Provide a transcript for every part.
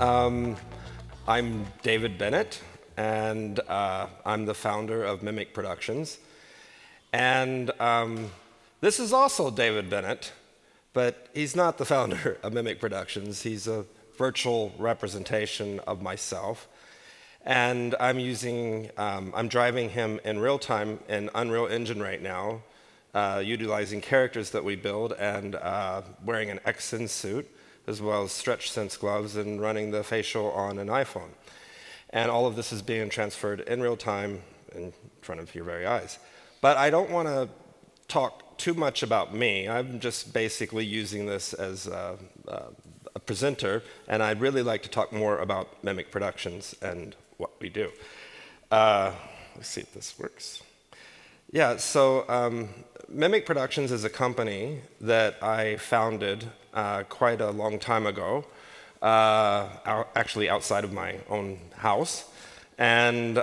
I'm David Bennett, and I'm the founder of Mimic Productions. And this is also David Bennett, but he's not the founder of Mimic Productions. He's a virtual representation of myself. And I'm driving him in real time in Unreal Engine right now, utilizing characters that we build and wearing an XSense suit, as well as StretchSense gloves, and running the facial on an iPhone. And all of this is being transferred in real time in front of your very eyes. But I don't want to talk too much about me. I'm just basically using this as a presenter, and I'd really like to talk more about Mimic Productions and what we do. Let's see if this works. Yeah, so Mimic Productions is a company that I founded quite a long time ago, actually outside of my own house. And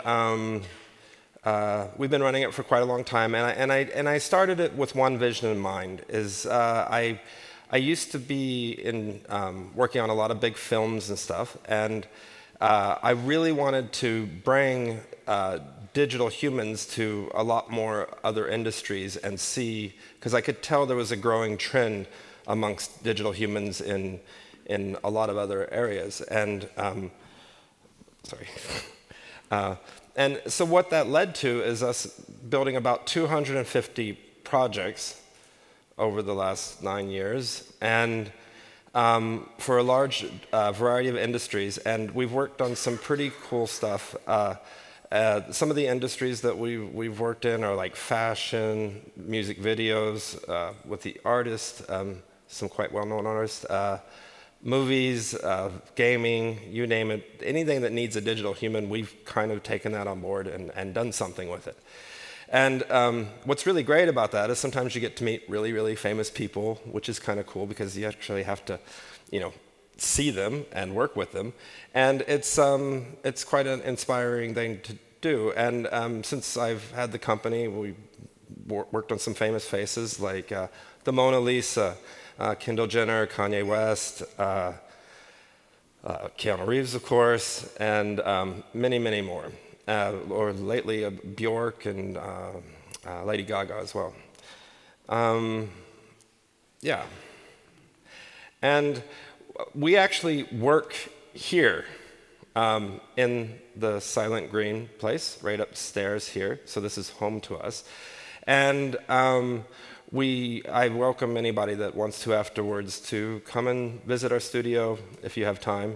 we've been running it for quite a long time. And I started it with one vision in mind, is I used to be working on a lot of big films and stuff, and I really wanted to bring digital humans to a lot more other industries and see, because I could tell there was a growing trend amongst digital humans in a lot of other areas. And and so what that led to is us building about 250 projects over the last 9 years, and for a large variety of industries. And we've worked on some pretty cool stuff. Some of the industries that we've worked in are like fashion, music videos, with the artists, some quite well-known artists, movies, gaming, you name it. Anything that needs a digital human, we've kind of taken that on board and done something with it. And what's really great about that is sometimes you get to meet really, really famous people, which is kind of cool because you actually have to, see them and work with them. And it's quite an inspiring thing to do. And since I've had the company, we worked on some famous faces like the Mona Lisa, Kendall Jenner, Kanye West, Keanu Reeves, of course, and many, many more. Or lately, Bjork and Lady Gaga as well. Yeah. And we actually work here in the Silent Green place, right upstairs here. So this is home to us. And I welcome anybody that wants to afterwards to come and visit our studio if you have time.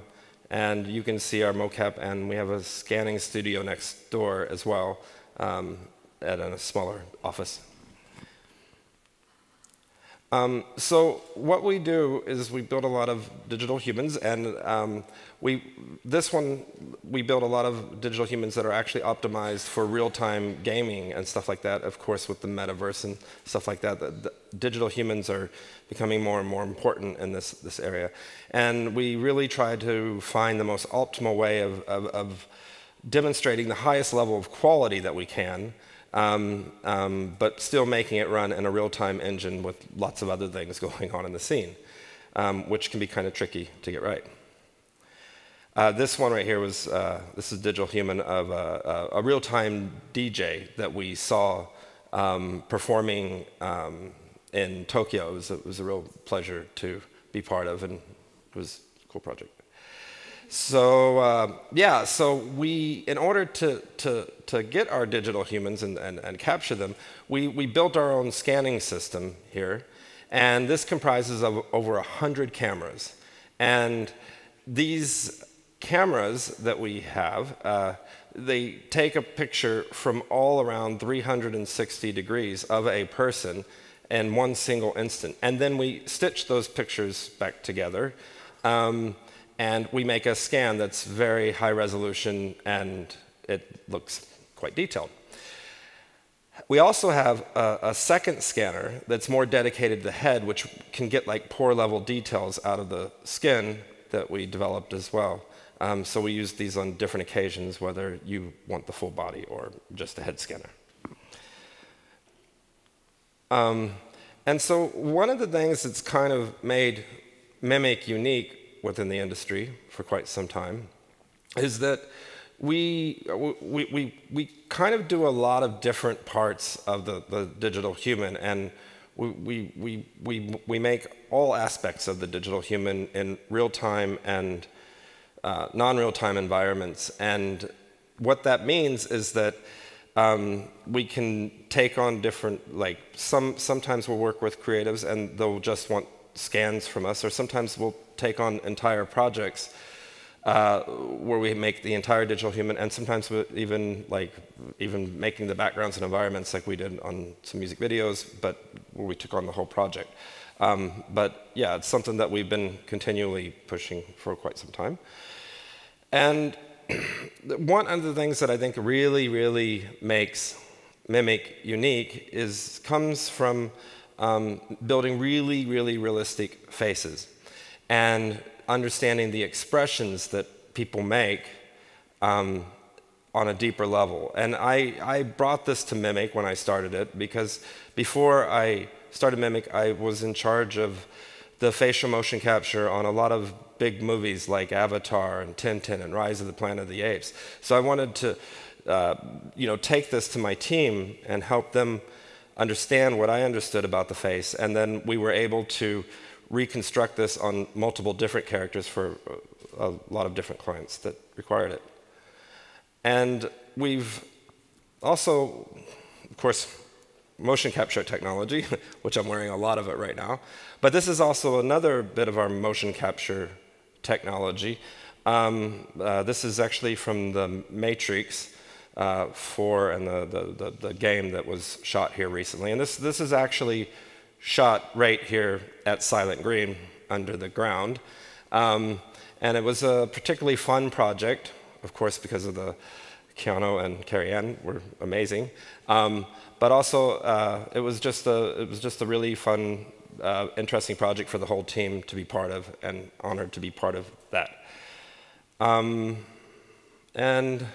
And you can see our mocap, and we have a scanning studio next door as well, at a smaller office. So what we do is we build a lot of digital humans, and we build a lot of digital humans that are actually optimized for real-time gaming and stuff like that. Of course, with the metaverse and stuff like that, the digital humans are becoming more and more important in this area. And we really try to find the most optimal way of demonstrating the highest level of quality that we can, but still making it run in a real-time engine with lots of other things going on in the scene, which can be kind of tricky to get right. This one right here was, this is a digital human of a real-time DJ that we saw performing in Tokyo. It was a real pleasure to be part of, and it was a cool project. So yeah, so in order to get our digital humans and capture them, we built our own scanning system here, and this comprises of over 100 cameras. And these cameras that we have, they take a picture from all around 360 degrees of a person in one single instant, and then we stitch those pictures back together. And we make a scan that's very high resolution, and it looks quite detailed. We also have a second scanner that's more dedicated to the head, which can get like pore level details out of the skin that we developed as well. So we use these on different occasions, whether you want the full body or just a head scanner. And so one of the things that's kind of made Mimic unique within the industry for quite some time, is that we kind of do a lot of different parts of the digital human, and we make all aspects of the digital human in real-time and non-real-time environments. And what that means is that we can take on different, like sometimes we'll work with creatives and they'll just want scans from us, or sometimes we'll take on entire projects where we make the entire digital human, and sometimes even making the backgrounds and environments like we did on some music videos, but where we took on the whole project. But yeah, it's something that we've been continually pushing for quite some time. And one of the things that I think really makes Mimic unique comes from building really realistic faces and understanding the expressions that people make on a deeper level. And I brought this to Mimic when I started it, because before I started Mimic, I was in charge of the facial motion capture on a lot of big movies like Avatar and Tintin and Rise of the Planet of the Apes. So I wanted to take this to my team and help them understand what I understood about the face, and then we were able to reconstruct this on multiple different characters for a lot of different clients that required it. And we've also, of course, motion capture technology, which I'm wearing a lot of it right now. But this is also another bit of our motion capture technology. This is actually from the Matrix 4 and the game that was shot here recently. And this is actually shot right here at Silent Green under the ground. And it was a particularly fun project, of course, because of the Keanu and Carrie-Anne were amazing. But also, it was just a really fun, interesting project for the whole team to be part of, and honored to be part of that. And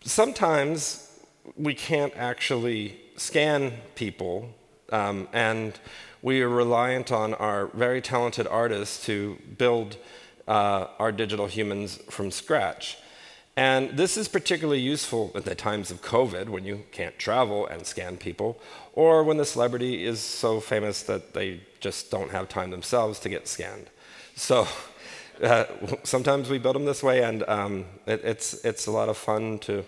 sometimes we can't actually scan people, and we are reliant on our very talented artists to build our digital humans from scratch. And this is particularly useful in the times of COVID, when you can't travel and scan people, or when the celebrity is so famous that they just don't have time themselves to get scanned. So sometimes we build them this way, and it's a lot of fun to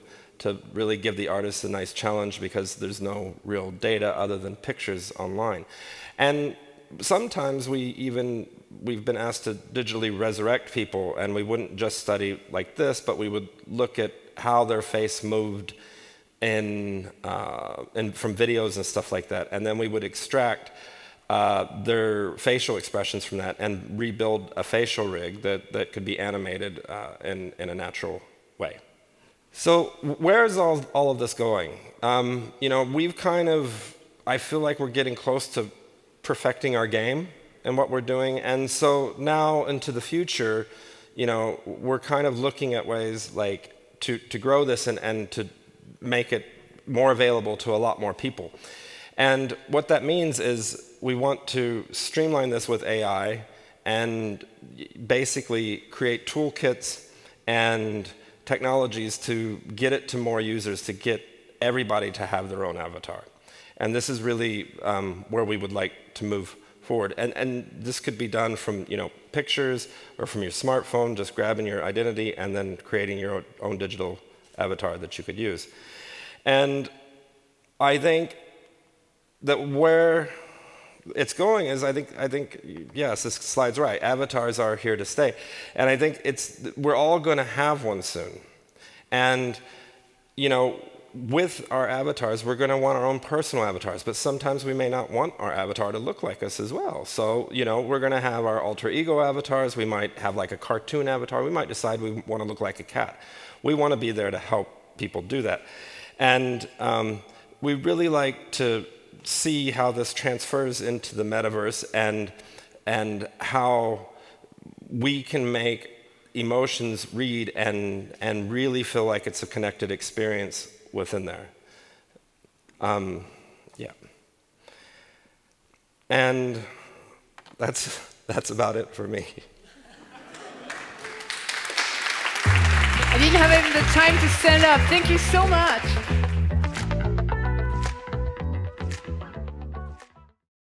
really give the artists a nice challenge, because there's no real data other than pictures online. And sometimes we've been asked to digitally resurrect people, and we wouldn't just study like this, but we would look at how their face moved from videos and stuff like that, and then we would extract their facial expressions from that and rebuild a facial rig that could be animated in a natural way. So where is all of this going? We've I feel like we're getting close to perfecting our game and what we're doing, and so now into the future, we're kind of looking at ways like to grow this and to make it more available to a lot more people. And what that means is we want to streamline this with AI and basically create toolkits and technologies to get it to more users, to get everybody to have their own avatar. And this is really where we would like to move forward. And this could be done from pictures or from your smartphone, just grabbing your identity and then creating your own digital avatar that you could use. And I think that where it's going is, I think yes, this slide's right. Avatars are here to stay. And I think we're all going to have one soon. And with our avatars, we're going to want our own personal avatars, but sometimes we may not want our avatar to look like us as well. So, we're going to have our alter ego avatars. We might have like a cartoon avatar. We might decide we want to look like a cat. We want to be there to help people do that. And we really like to see how this transfers into the metaverse, and how we can make emotions read and really feel like it's a connected experience within there. Yeah. And that's that's about it for me. I didn't have even the time to stand up. Thank you so much.